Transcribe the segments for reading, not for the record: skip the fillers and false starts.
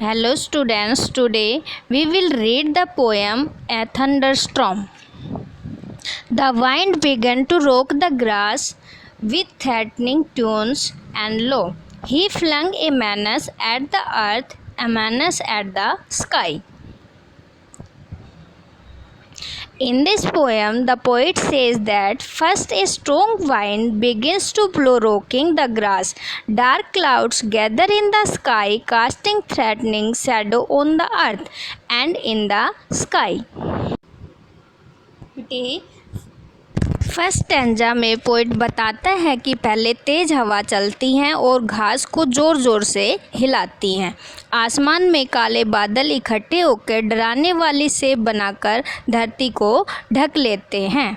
Hello students, today we will read the poem A Thunderstorm. The wind began to rock the grass with threatening tunes, and lo, he flung a menace at the earth, a menace at the sky. In this poem, the poet says that first a strong wind begins to blow, rocking the grass. Dark clouds gather in the sky, casting threatening shadow on the earth and in the sky. First stanza में poet बताता है कि पहले तेज हवा चलती हैं और घास को ज़ोर ज़ोर से हिलाती हैं। आसमान में काले बादल इकट्ठे होकर डराने वाली सेब बनाकर धरती को ढक लेते हैं।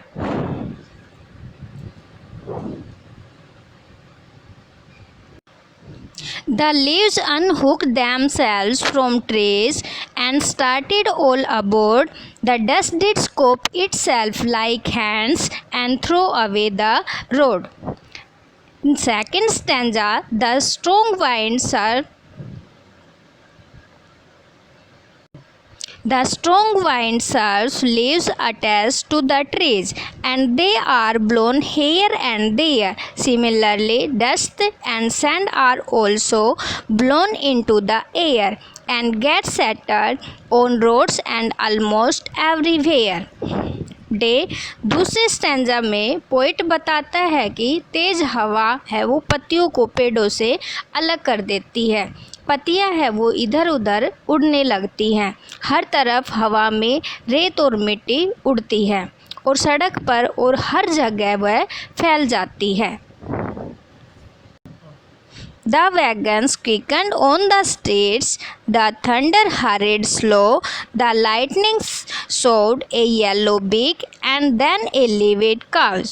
The leaves unhooked themselves from trees and started all aboard. The dust did scoop itself like hands and throw away the road. In second stanza, the strong winds are The strong wind serves leaves attached to the trees and they are blown here and there. Similarly, dust and sand are also blown into the air and get scattered on roads and almost everywhere. दूसरे stanza में poet बताता है कि तेज हवा है वो पत्तियों को पेड़ों से अलग कर देती है। पत्तियां है वो इधर उधर उड़ने लगती हैं। हर तरफ हवा में रेत और मिट्टी उड़ती है और सड़क पर और हर जगह वह फैल जाती है। The wagons quickened on the streets, the thunder hurried slow, the lightning showed a yellow beak and then a livid cow.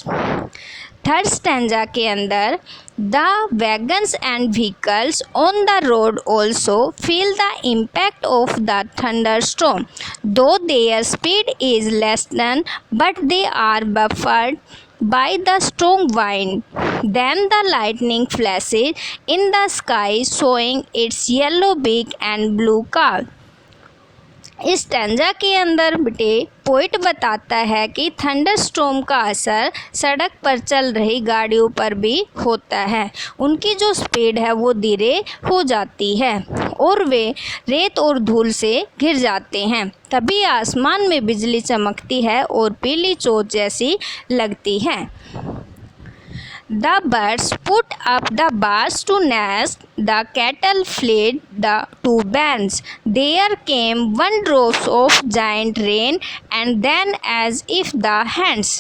Third stanza के अंदर The wagons and vehicles on the road also feel the impact of the thunderstorm, though their speed is lessened, but they are buffered by the strong wind. Then the lightning flashes in the sky, showing its yellow beak and blue car. इस stanza के अंदर poet बताता है कि thunder storm का असर सड़क पर चल रही गाड़ियों पर भी होता है। उनकी जो स्पीड है वो धीरे हो जाती है और वे रेत और धूल से घिर जाते हैं। तभी आसमान में बिजली चमकती है और पीली चोट जैसी लगती है। The birds put up the bars to nest, the cattle fled to barns. There came one drop of giant rain, and then, as if the hands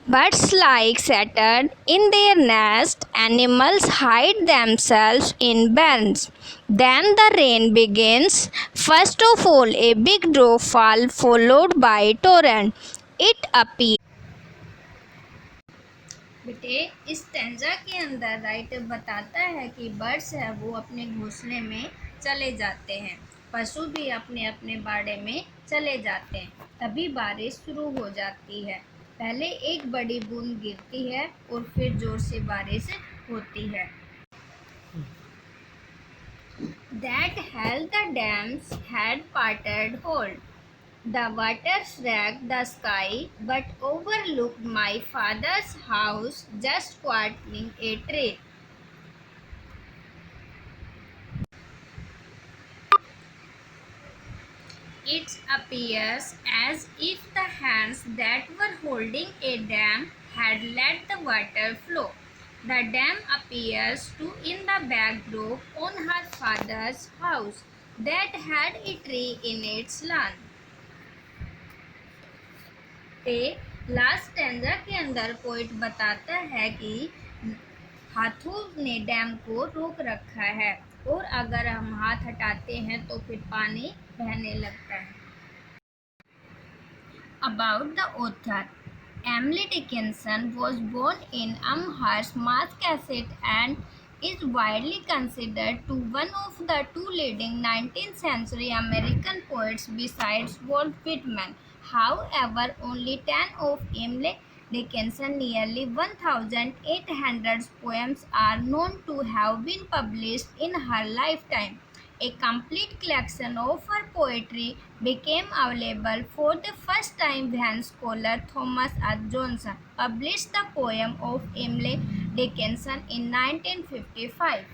birds like scattered in their nest, animals hide themselves in barns. Then the rain begins. First of all, a big drop fall, followed by a torrent. It appears इस stanza के अंदर writer बताता है कि birds है वो अपने घोंसले में चले जाते हैं, पशु भी अपने अपने बाड़े में चले जाते हैं। तभी बारिश शुरू हो जाती है। पहले एक बड़ी बूंद गिरती है और फिर जोर से बारिश होती है। That held the dams had parted hold. The water struck the sky, but overlooked my father's house, just quartering a tree. It appears as if the hands that were holding a dam had let the water flow. The dam appears too in the backdrop on her father's house that had a tree in its lawn. Last stanza के अंदर poet बताता है कि हाथों ने dam को रोक रखा है और अगर हम हाथ हटाते हैं तो फिर पानी बहने लगता है। About the author, Emily Dickinson was born in Amherst, Massachusetts and is widely considered to one of the two leading 19th century American poets besides Walt Whitman. However, only 10 of Emily Dickinson's nearly 1,800 poems are known to have been published in her lifetime. A complete collection of her poetry became available for the first time when scholar Thomas R. Johnson published the poem of Emily Dickinson in 1955.